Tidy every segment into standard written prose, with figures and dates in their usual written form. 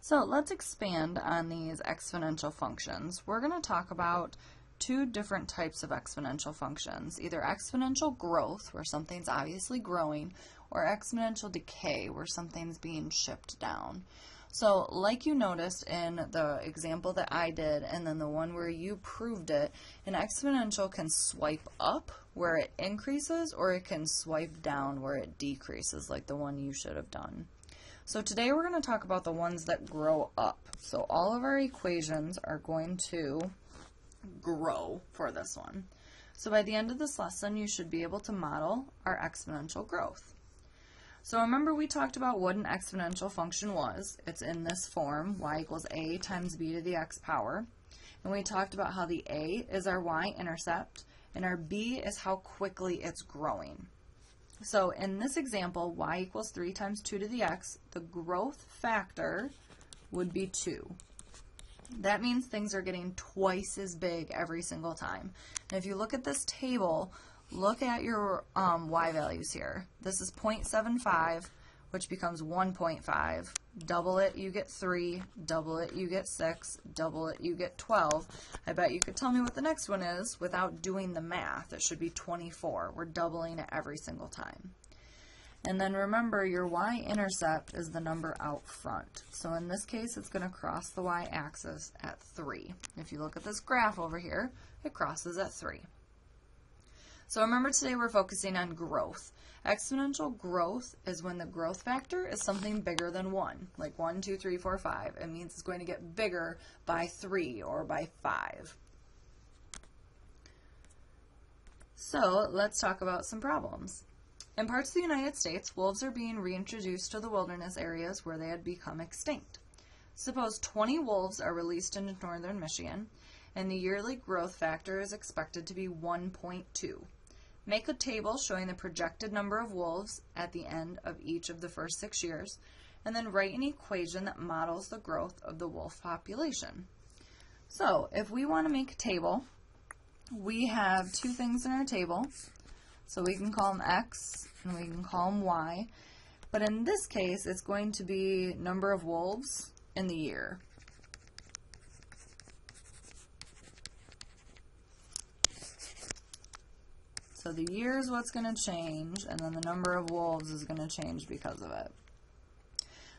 So let's expand on these exponential functions. We're going to talk about two different types of exponential functions, either exponential growth, where something's obviously growing, or exponential decay, where something's being shipped down. So like you noticed in the example that I did, and then the one where you proved it, an exponential can swipe up where it increases, or it can swipe down where it decreases, like the one you should have done. So today we're going to talk about the ones that grow up. So all of our equations are going to grow for this one. So by the end of this lesson, you should be able to model our exponential growth. So remember we talked about what an exponential function was. It's in this form, y equals a times b to the x power. And we talked about how the a is our y-intercept, and our b is how quickly it's growing. So in this example, y equals 3 times 2 to the x, the growth factor would be 2. That means things are getting twice as big every single time. And if you look at this table, look at your y values here. This is 0.75, which becomes 1.5. Double it, you get 3. Double it, you get 6. Double it, you get 12. I bet you could tell me what the next one is without doing the math. It should be 24. We're doubling it every single time. And then remember, your y-intercept is the number out front. So in this case, it's going to cross the y-axis at 3. If you look at this graph over here, it crosses at 3. So remember, today we're focusing on growth. Exponential growth is when the growth factor is something bigger than 1, like 1, 2, 3, 4, 5. It means it's going to get bigger by 3 or by 5. So let's talk about some problems. In parts of the United States, wolves are being reintroduced to the wilderness areas where they had become extinct. Suppose 20 wolves are released into northern Michigan, and the yearly growth factor is expected to be 1.2. Make a table showing the projected number of wolves at the end of each of the first 6 years, and then write an equation that models the growth of the wolf population. So, if we want to make a table, we have two things in our table. So we can call them x, and we can call them y. But in this case, it's going to be number of wolves in the year. So the year is what's going to change, and then the number of wolves is going to change because of it.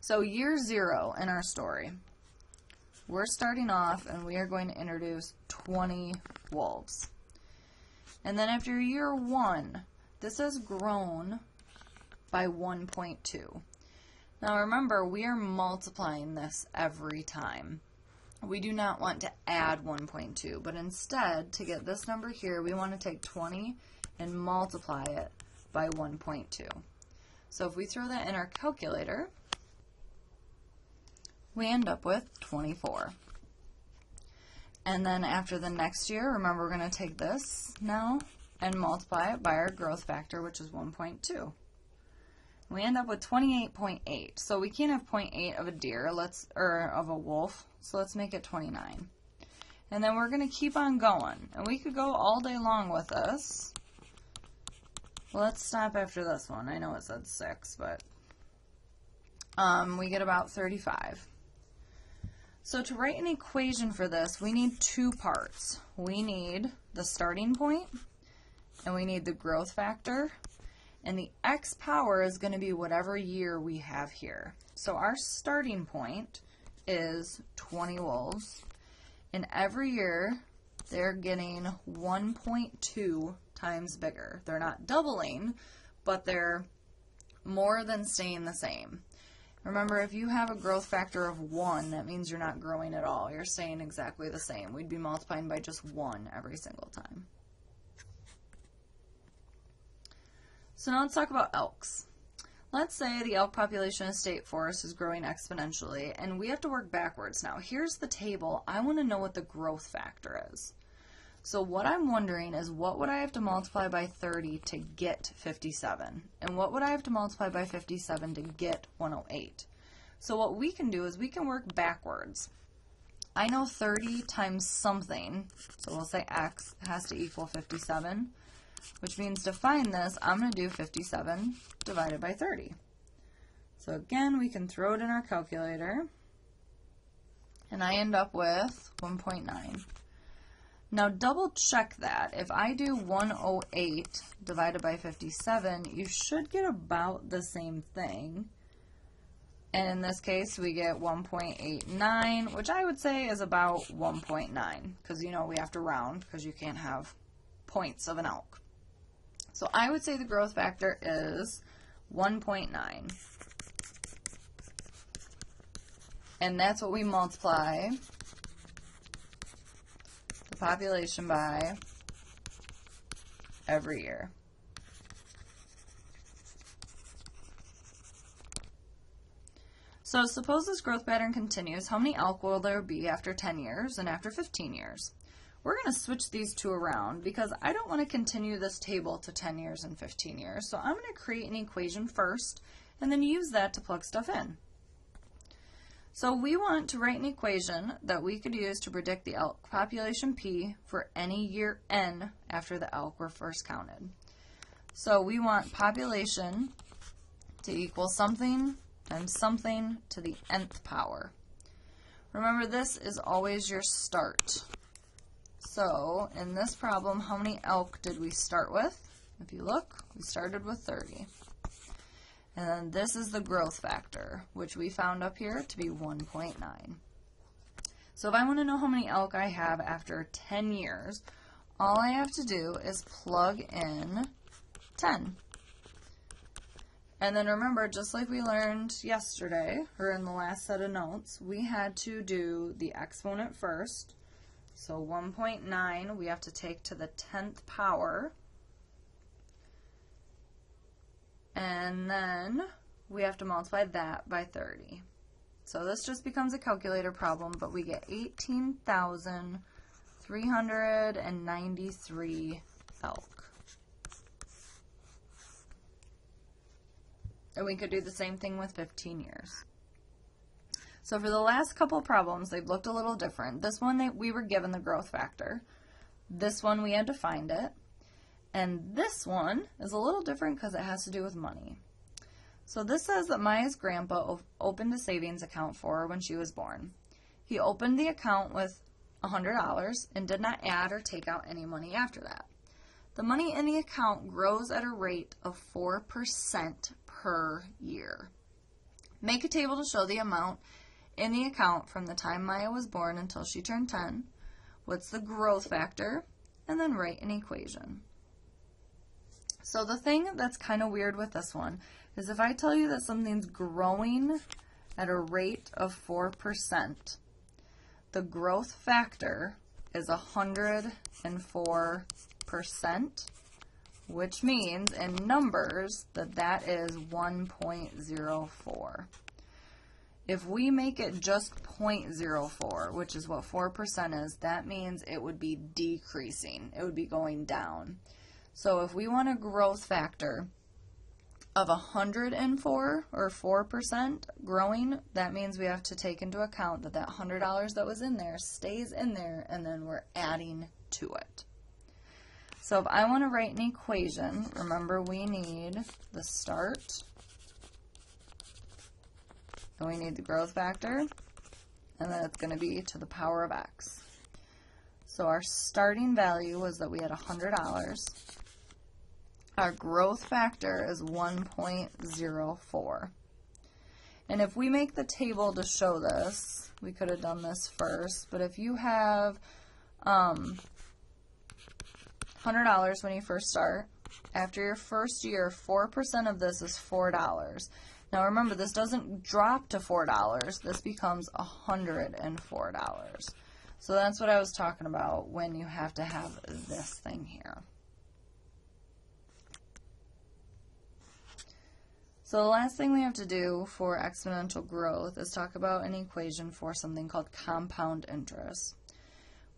So year 0 in our story, we're starting off and we are going to introduce 20 wolves. And then after year 1, this has grown by 1.2. Now remember, we are multiplying this every time. We do not want to add 1.2, but instead, to get this number here, we want to take 20 and multiply it by 1.2. So if we throw that in our calculator, we end up with 24. And then after the next year, remember, we're going to take this now and multiply it by our growth factor, which is 1.2. We end up with 28.8. So we can't have 0.8 of a deer, or of a wolf, so let's make it 29. And then we're going to keep on going. And we could go all day long with this. Well, let's stop after this one. I know it said 6, but we get about 35. So to write an equation for this, we need two parts. We need the starting point, and we need the growth factor, and the x power is going to be whatever year we have here. So our starting point is 20 wolves, and every year they're getting 1.2 times bigger. They're not doubling, but they're more than staying the same. Remember, if you have a growth factor of 1, that means you're not growing at all. You're staying exactly the same. We'd be multiplying by just 1 every single time. So now let's talk about elks. Let's say the elk population in State Forest is growing exponentially, and we have to work backwards now. Here's the table. I want to know what the growth factor is. So what I'm wondering is, what would I have to multiply by 30 to get 57? And what would I have to multiply by 57 to get 108? So what we can do is we can work backwards. I know 30 times something, so we'll say x has to equal 57, which means to find this, I'm going to do 57 divided by 30. So again, we can throw it in our calculator. and I end up with 1.9. Now double check that. If I do 108 divided by 57, you should get about the same thing. And in this case, we get 1.89, which I would say is about 1.9, because you know we have to round because you can't have points of an elk. So I would say the growth factor is 1.9. And that's what we multiply the population by every year. So suppose this growth pattern continues, how many elk will there be after 10 years and after 15 years? We're going to switch these two around because I don't want to continue this table to 10 years and 15 years. So I'm going to create an equation first and then use that to plug stuff in. So we want to write an equation that we could use to predict the elk population P for any year N after the elk were first counted. So we want population to equal something times something to the nth power. Remember, this is always your start. So in this problem, how many elk did we start with? If you look, we started with 30. And then this is the growth factor, which we found up here to be 1.9. So if I want to know how many elk I have after 10 years, all I have to do is plug in 10. And then remember, just like we learned yesterday, or in the last set of notes, we had to do the exponent first. So 1.9 we have to take to the 10th power. And then we have to multiply that by 30. So this just becomes a calculator problem, but we get 18,393 elk. And we could do the same thing with 15 years. So for the last couple of problems, they've looked a little different. This one, we were given the growth factor. This one, we had to find it. And this one is a little different because it has to do with money. So this says that Maya's grandpa opened a savings account for her when she was born. He opened the account with $100 and did not add or take out any money after that. The money in the account grows at a rate of 4% per year. Make a table to show the amount in the account from the time Maya was born until she turned 10. What's the growth factor? And then write an equation. So the thing that's kind of weird with this one is if I tell you that something's growing at a rate of 4%, the growth factor is 104%, which means in numbers that is 1.04. If we make it just 0.04, which is what 4% is, that means it would be decreasing. It would be going down. So if we want a growth factor of 104 or 4% growing, that means we have to take into account that $100 that was in there stays in there and then we're adding to it. So if I want to write an equation, remember we need the start, and we need the growth factor, and then it's going to be to the power of x. So our starting value was that we had $100. Our growth factor is 1.04. And if we make the table to show this, we could have done this first, but if you have $100 when you first start, after your first year, 4% of this is $4. Now remember, this doesn't drop to $4, this becomes $104. So that's what I was talking about when you have to have this thing here. So the last thing we have to do for exponential growth is talk about an equation for something called compound interest.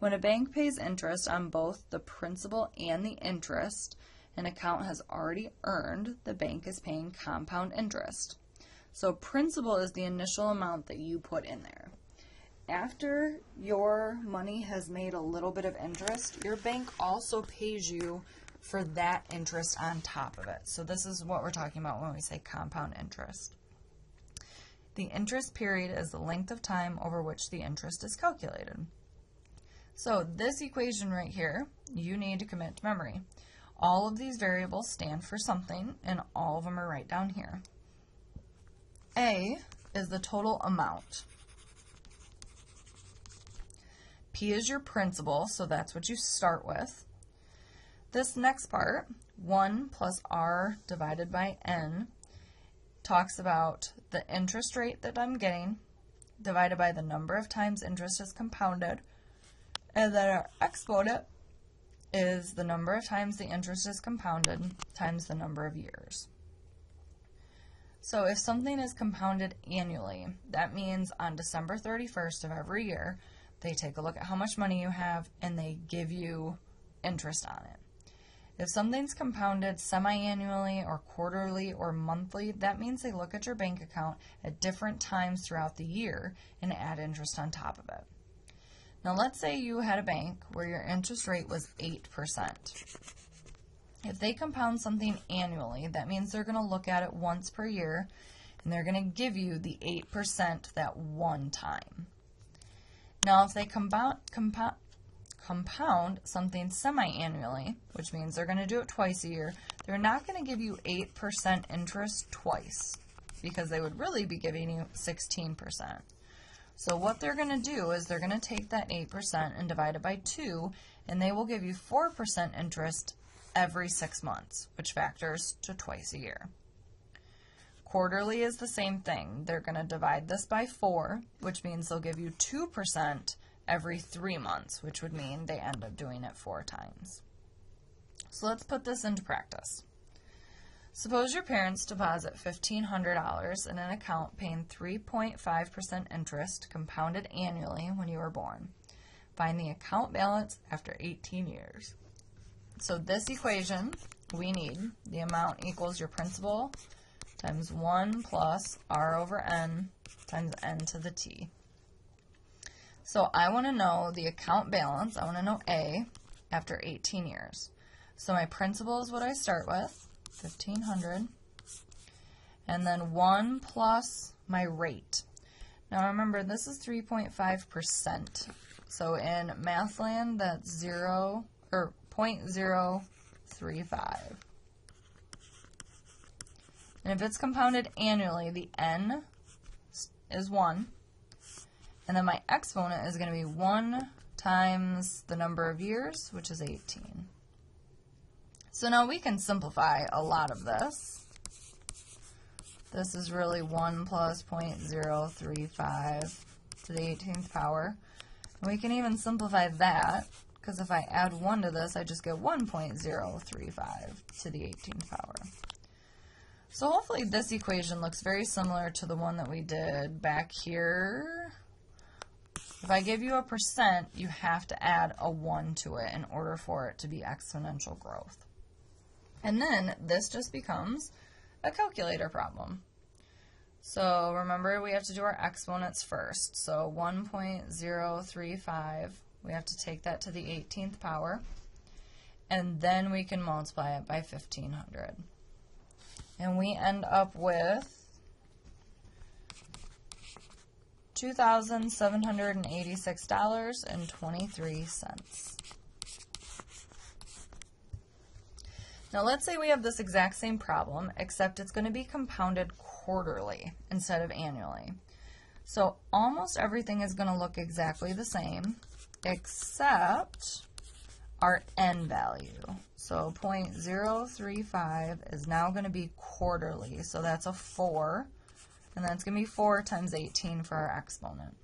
When a bank pays interest on both the principal and the interest an account has already earned, the bank is paying compound interest. So principal is the initial amount that you put in there. After your money has made a little bit of interest, your bank also pays you for that interest on top of it. So this is what we're talking about when we say compound interest. The interest period is the length of time over which the interest is calculated. So this equation right here, you need to commit to memory. All of these variables stand for something, and all of them are right down here. A is the total amount. P is your principal, so that's what you start with. This next part, 1 plus R divided by N, talks about the interest rate that I'm getting divided by the number of times interest is compounded, and then our exponent is the number of times the interest is compounded times the number of years. So if something is compounded annually, that means on December 31st of every year, they take a look at how much money you have and they give you interest on it. If something's compounded semi-annually or quarterly or monthly, that means they look at your bank account at different times throughout the year and add interest on top of it. Now let's say you had a bank where your interest rate was 8%. If they compound something annually, that means they're going to look at it once per year and they're going to give you the 8% that one time. Now if they compound something semi-annually, which means they're going to do it twice a year, they're not going to give you 8% interest twice because they would really be giving you 16%. So what they're going to do is they're going to take that 8% and divide it by 2, and they will give you 4% interest every 6 months, which factors to twice a year. Quarterly is the same thing. They're going to divide this by 4, which means they'll give you 2% every 3 months, which would mean they end up doing it 4 times. So let's put this into practice. Suppose your parents deposit $1,500 in an account paying 3.5% interest compounded annually when you were born. Find the account balance after 18 years. So this equation, we need the amount equals your principal times 1 plus R over N times N to the T. So I want to know the account balance, I want to know A, after 18 years. So my principal is what I start with, 1,500, and then 1 plus my rate. Now remember, this is 3.5%. So in math land, that's 0.035. And if it's compounded annually, the N is 1. And then my exponent is going to be 1 times the number of years, which is 18. So now we can simplify a lot of this. This is really 1 plus 0.035 to the 18th power. And we can even simplify that, because if I add 1 to this, I just get 1.035 to the 18th power. So hopefully this equation looks very similar to the one that we did back here. If I give you a percent, you have to add a 1 to it in order for it to be exponential growth. And then this just becomes a calculator problem. So remember, we have to do our exponents first. So 1.035, we have to take that to the 18th power, and then we can multiply it by 1,500. And we end up with $2,786.23. Now let's say we have this exact same problem, except it's going to be compounded quarterly instead of annually. So almost everything is going to look exactly the same, except our N value. So 0.035 is now going to be quarterly, so that's a 4. And that's going to be 4 times 18 for our exponent.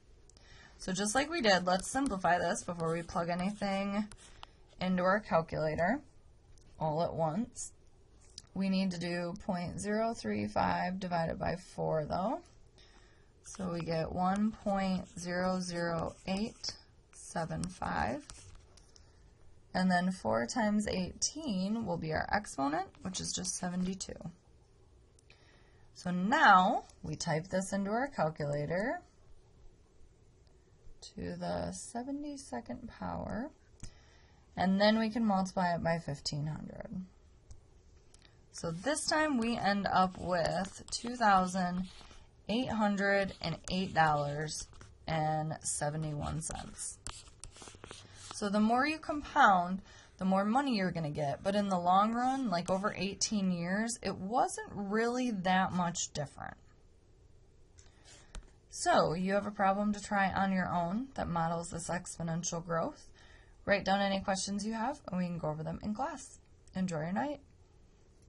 So just like we did, let's simplify this before we plug anything into our calculator all at once. We need to do 0.035 divided by 4 though. So we get 1.00875. And then 4 times 18 will be our exponent, which is just 72. So now we type this into our calculator to the 72nd power, and then we can multiply it by 1,500. So this time we end up with $2,086 $808.71. So the more you compound, the more money you're going to get. But in the long run, like over 18 years, it wasn't really that much different. So you have a problem to try on your own that models this exponential growth. Write down any questions you have, and we can go over them in class. Enjoy your night.